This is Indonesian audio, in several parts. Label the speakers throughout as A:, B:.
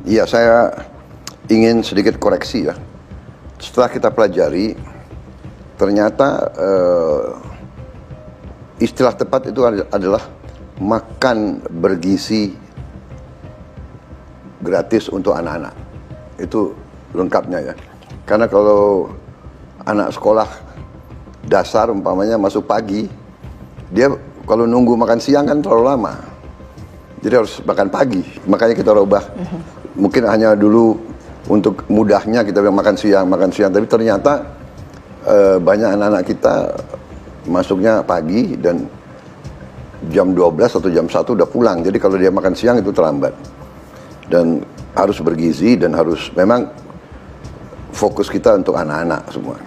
A: Iya, saya ingin sedikit koreksi ya. Setelah kita pelajari, ternyata istilah tepat itu adalah makan bergizi gratis untuk anak-anak. Itu lengkapnya ya. Karena kalau anak sekolah dasar umpamanya masuk pagi, dia kalau nunggu makan siang kan terlalu lama. Jadi harus makan pagi. Makanya kita rubah. Mungkin hanya dulu untuk mudahnya kita makan siang, tapi ternyata banyak anak-anak kita masuknya pagi dan jam 12 atau jam 1 udah pulang. Jadi kalau dia makan siang itu terlambat. Dan harus bergizi dan harus memang fokus kita untuk anak-anak semua.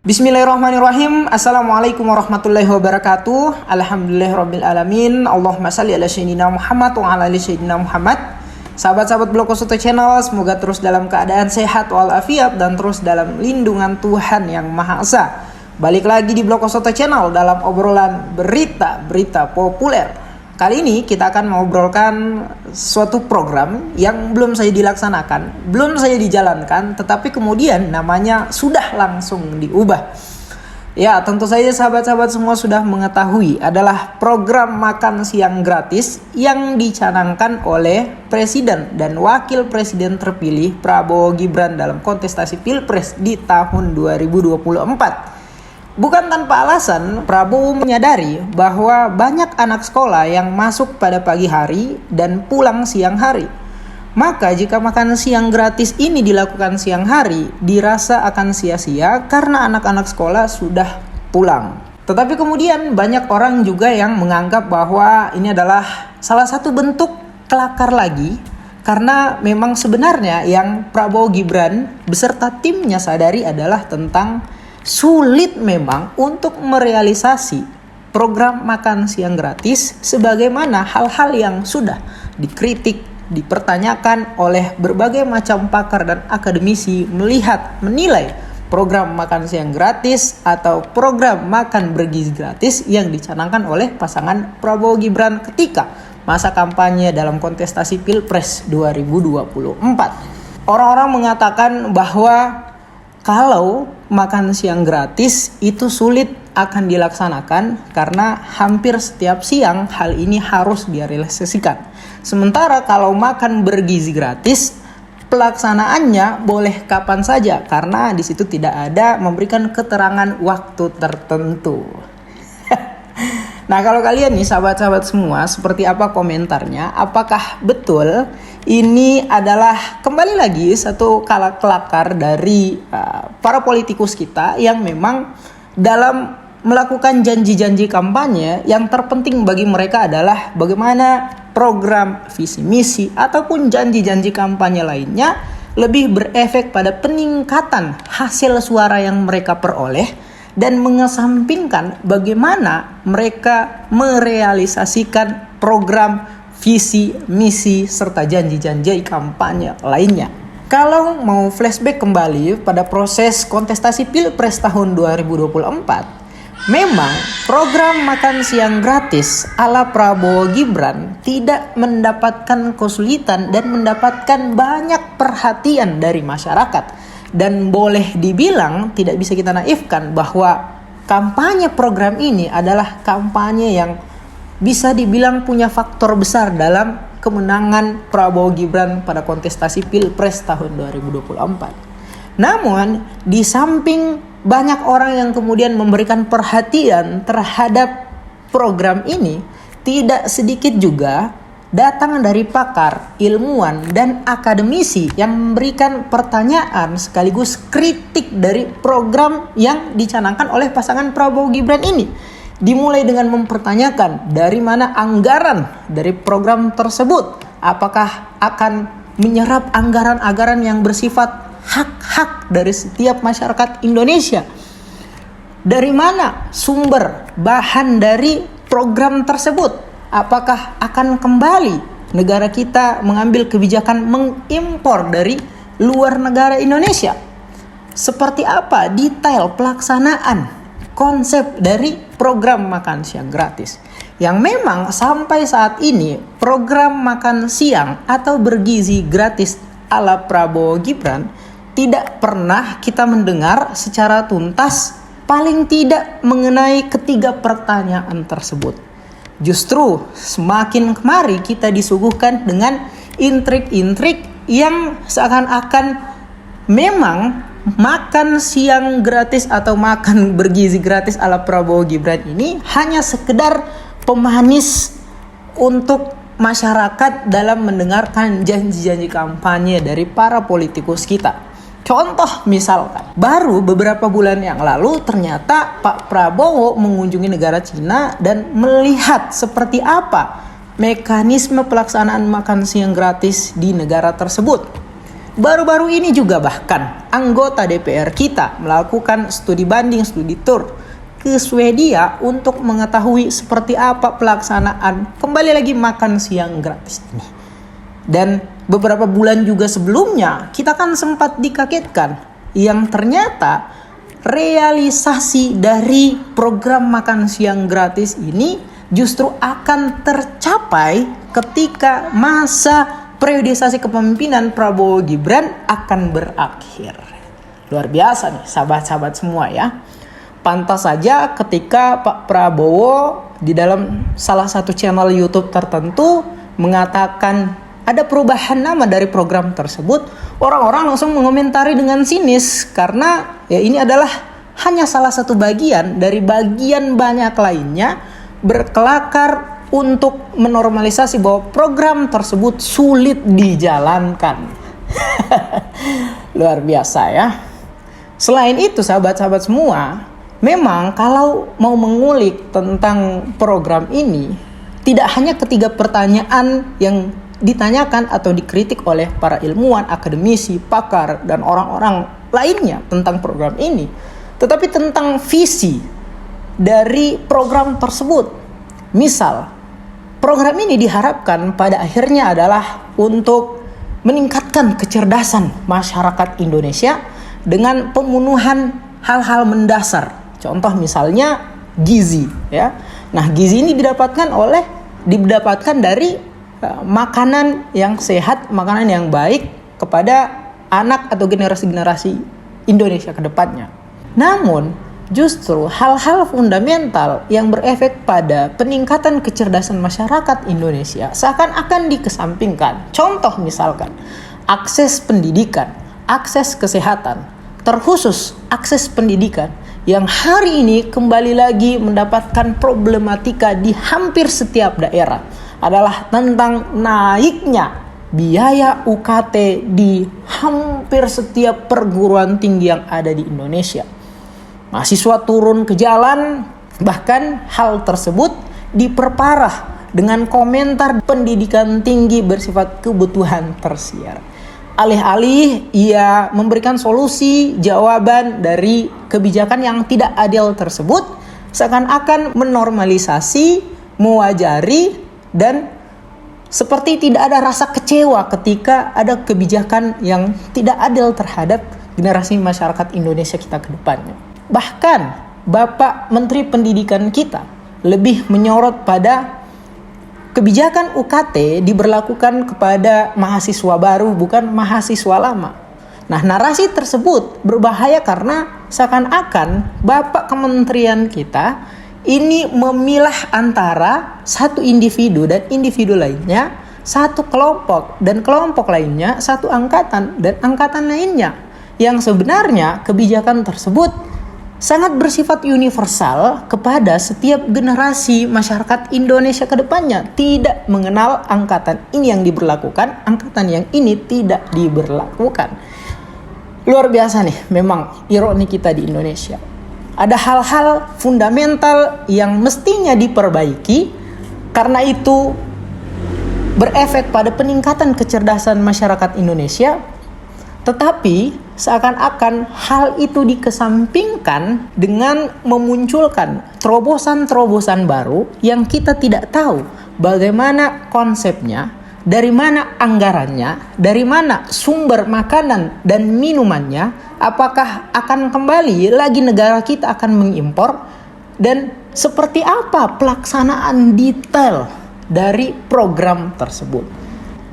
B: Bismillahirrahmanirrahim. Assalamualaikum warahmatullahi wabarakatuh. Alhamdulillahirrabbilalamin. Allahumma salli ala sayyidina Muhammad wa ala ali sayyidina Muhammad. Sahabat-sahabat Blog Soto Channel, semoga terus dalam keadaan sehat walafiat dan terus dalam lindungan Tuhan Yang Maha Esa. Balik lagi di Blog Soto Channel dalam obrolan berita-berita populer. Kali ini kita akan mengobrolkan suatu program yang belum saya dilaksanakan, belum saya dijalankan, tetapi kemudian namanya sudah langsung diubah. Ya, tentu saja sahabat-sahabat semua sudah mengetahui adalah program makan siang gratis yang dicanangkan oleh Presiden dan Wakil Presiden terpilih Prabowo Gibran dalam kontestasi Pilpres di tahun 2024. Bukan tanpa alasan, Prabowo menyadari bahwa banyak anak sekolah yang masuk pada pagi hari dan pulang siang hari. Maka jika makan siang gratis ini dilakukan siang hari, dirasa akan sia-sia karena anak-anak sekolah sudah pulang. Tetapi kemudian banyak orang juga yang menganggap bahwa ini adalah salah satu bentuk kelakar lagi, karena memang sebenarnya yang Prabowo Gibran beserta timnya sadari adalah tentang sulit memang untuk merealisasi program makan siang gratis sebagaimana hal-hal yang sudah dikritik, dipertanyakan oleh berbagai macam pakar dan akademisi menilai program makan siang gratis atau program makan bergizi gratis yang dicanangkan oleh pasangan Prabowo Gibran ketika masa kampanye dalam kontestasi Pilpres 2024. Orang-orang mengatakan bahwa kalau makan siang gratis itu sulit akan dilaksanakan karena hampir setiap siang hal ini harus direalisasikan. Sementara kalau makan bergizi gratis, pelaksanaannya boleh kapan saja karena di situ tidak ada memberikan keterangan waktu tertentu. Nah, kalau kalian nih sahabat-sahabat semua, seperti apa komentarnya? Apakah betul ini adalah kembali lagi satu kelakar dari para politikus kita yang memang dalam melakukan janji-janji kampanye yang terpenting bagi mereka adalah bagaimana program visi misi ataupun janji-janji kampanye lainnya lebih berefek pada peningkatan hasil suara yang mereka peroleh dan mengesampingkan bagaimana mereka merealisasikan program visi, misi, serta janji-janji kampanye lainnya. Kalau mau flashback kembali pada proses kontestasi Pilpres tahun 2024, memang program makan siang gratis ala Prabowo Gibran tidak mendapatkan kesulitan dan mendapatkan banyak perhatian dari masyarakat. Dan boleh dibilang tidak bisa kita naifkan bahwa kampanye program ini adalah kampanye yang bisa dibilang punya faktor besar dalam kemenangan Prabowo Gibran pada kontestasi Pilpres tahun 2024. Namun, di samping banyak orang yang kemudian memberikan perhatian terhadap program ini, tidak sedikit juga datang dari pakar, ilmuwan, dan akademisi yang memberikan pertanyaan sekaligus kritik dari program yang dicanangkan oleh pasangan Prabowo Gibran ini. Dimulai dengan mempertanyakan dari mana anggaran dari program tersebut. Apakah akan menyerap anggaran-anggaran yang bersifat hak-hak dari setiap masyarakat Indonesia? Dari mana sumber bahan dari program tersebut? Apakah akan kembali negara kita mengambil kebijakan mengimpor dari luar negara Indonesia. Seperti apa detail pelaksanaan konsep dari program makan siang gratis, yang memang sampai saat ini program makan siang atau bergizi gratis ala Prabowo Gibran tidak pernah kita mendengar secara tuntas, paling tidak mengenai ketiga pertanyaan tersebut. Justru semakin kemari kita disuguhkan dengan intrik-intrik yang seakan-akan memang makan siang gratis atau makan bergizi gratis ala Prabowo Gibran ini hanya sekedar pemanis untuk masyarakat dalam mendengarkan janji-janji kampanye dari para politikus kita. Contoh misalkan, baru beberapa bulan yang lalu ternyata Pak Prabowo mengunjungi negara Cina dan melihat seperti apa mekanisme pelaksanaan makan siang gratis di negara tersebut. Baru-baru ini juga bahkan anggota DPR kita melakukan studi banding, studi tour ke Swedia untuk mengetahui seperti apa pelaksanaan kembali lagi makan siang gratis ini. Dan beberapa bulan juga sebelumnya kita kan sempat dikagetkan yang ternyata realisasi dari program makan siang gratis ini justru akan tercapai ketika masa periodisasi kepemimpinan Prabowo Gibran akan berakhir. Luar biasa nih sahabat-sahabat semua ya. Pantas saja ketika Pak Prabowo di dalam salah satu channel YouTube tertentu mengatakan ada perubahan nama dari program tersebut, orang-orang langsung mengomentari dengan sinis karena ya ini adalah hanya salah satu bagian dari bagian banyak lainnya berkelakar untuk menormalisasi bahwa program tersebut sulit dijalankan. Luar biasa ya. Selain itu sahabat-sahabat semua, memang kalau mau mengulik tentang program ini, tidak hanya ketiga pertanyaan yang ditanyakan atau dikritik oleh para ilmuwan, akademisi, pakar, dan orang-orang lainnya tentang program ini, tetapi tentang visi dari program tersebut. Misal, program ini diharapkan pada akhirnya adalah untuk meningkatkan kecerdasan masyarakat Indonesia dengan pemenuhan hal-hal mendasar. Contoh misalnya gizi, ya. Nah, gizi ini didapatkan dari makanan yang sehat, makanan yang baik kepada anak atau generasi-generasi Indonesia ke depannya. Namun, justru hal-hal fundamental yang berefek pada peningkatan kecerdasan masyarakat Indonesia seakan-akan dikesampingkan. Contoh misalkan, akses pendidikan, akses kesehatan, terkhusus akses pendidikan yang hari ini kembali lagi mendapatkan problematika di hampir setiap daerah adalah tentang naiknya biaya UKT di hampir setiap perguruan tinggi yang ada di Indonesia. Mahasiswa turun ke jalan, bahkan hal tersebut diperparah dengan komentar pendidikan tinggi bersifat kebutuhan tersier. Alih-alih ia memberikan solusi jawaban dari kebijakan yang tidak adil tersebut, seakan-akan menormalisasi, mewajari, dan seperti tidak ada rasa kecewa ketika ada kebijakan yang tidak adil terhadap generasi masyarakat Indonesia kita ke depannya. Bahkan Bapak Menteri Pendidikan kita lebih menyorot pada kebijakan UKT diberlakukan kepada mahasiswa baru, bukan mahasiswa lama. Nah, narasi tersebut berbahaya karena seakan-akan Bapak Kementerian kita ini memilah antara satu individu dan individu lainnya, satu kelompok dan kelompok lainnya, satu angkatan dan angkatan lainnya. Yang sebenarnya kebijakan tersebut sangat bersifat universal kepada setiap generasi masyarakat Indonesia ke depannya. Tidak mengenal angkatan ini yang diberlakukan, angkatan yang ini tidak diberlakukan. Luar biasa nih memang ironi kita di Indonesia. Ada hal-hal fundamental yang mestinya diperbaiki, karena itu berefek pada peningkatan kecerdasan masyarakat Indonesia, tetapi seakan-akan hal itu dikesampingkan dengan memunculkan terobosan-terobosan baru yang kita tidak tahu bagaimana konsepnya dari mana anggarannya, dari mana sumber makanan dan minumannya, apakah akan kembali lagi negara kita akan mengimpor, dan seperti apa pelaksanaan detail dari program tersebut.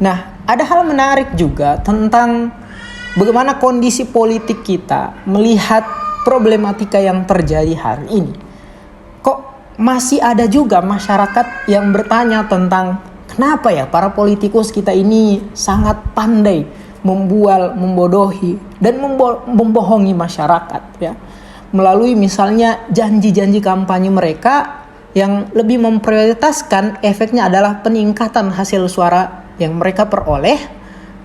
B: Nah, ada hal menarik juga tentang bagaimana kondisi politik kita melihat problematika yang terjadi hari ini. Kok masih ada juga masyarakat yang bertanya tentang kenapa ya para politikus kita ini sangat pandai membual, membodohi, dan membohongi masyarakat ya. Melalui misalnya janji-janji kampanye mereka yang lebih memprioritaskan efeknya adalah peningkatan hasil suara yang mereka peroleh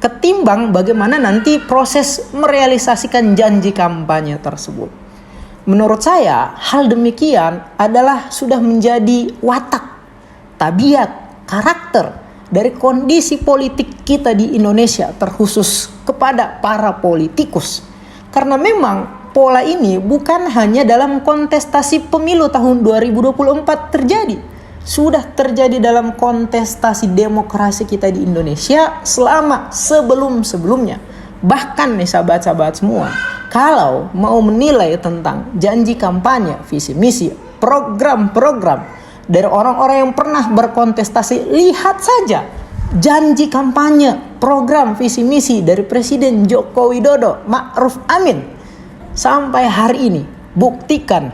B: ketimbang bagaimana nanti proses merealisasikan janji kampanye tersebut. Menurut saya, hal demikian adalah sudah menjadi watak, tabiat, karakter dari kondisi politik kita di Indonesia, terkhusus kepada para politikus. Karena memang pola ini bukan hanya dalam kontestasi pemilu tahun 2024 terjadi, sudah terjadi dalam kontestasi demokrasi kita di Indonesia selama sebelum-sebelumnya. Bahkan nih sahabat-sahabat semua, kalau mau menilai tentang janji kampanye, visi misi, program-program dari orang-orang yang pernah berkontestasi, lihat saja janji kampanye, program, visi misi dari Presiden Joko Widodo, Ma'ruf Amin sampai hari ini. Buktikan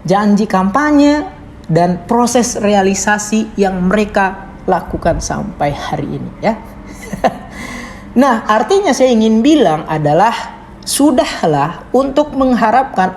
B: janji kampanye dan proses realisasi yang mereka lakukan sampai hari ini ya. Nah, artinya saya ingin bilang adalah sudahlah untuk mengharapkan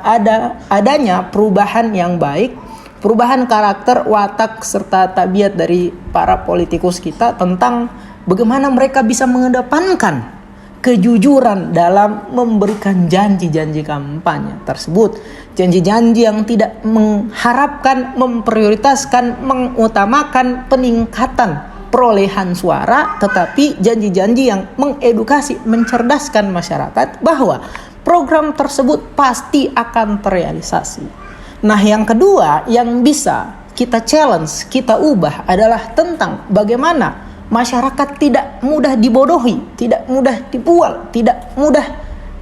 B: adanya perubahan yang baik, perubahan karakter, watak serta tabiat dari para politikus kita tentang bagaimana mereka bisa mengedepankan kejujuran dalam memberikan janji-janji kampanye tersebut. Janji-janji yang tidak mengharapkan, memprioritaskan, mengutamakan peningkatan perolehan suara, tetapi janji-janji yang mengedukasi, mencerdaskan masyarakat bahwa program tersebut pasti akan terrealisasi. Nah, yang kedua yang bisa kita challenge, kita ubah adalah tentang bagaimana masyarakat tidak mudah dibodohi, tidak mudah dibual, tidak mudah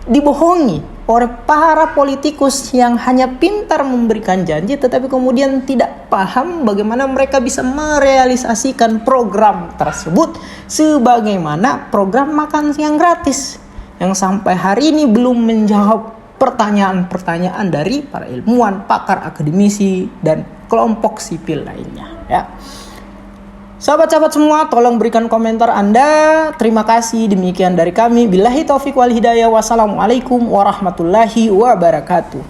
B: dibohongi oleh para politikus yang hanya pintar memberikan janji tetapi kemudian tidak paham bagaimana mereka bisa merealisasikan program tersebut, sebagaimana program makan siang gratis yang sampai hari ini belum menjawab pertanyaan-pertanyaan dari para ilmuwan, pakar, akademisi, dan kelompok sipil lainnya ya. Sahabat-sahabat semua, tolong berikan komentar Anda. Terima kasih. Demikian dari kami. Billahi taufiq wal hidayah. Wassalamualaikum warahmatullahi wabarakatuh.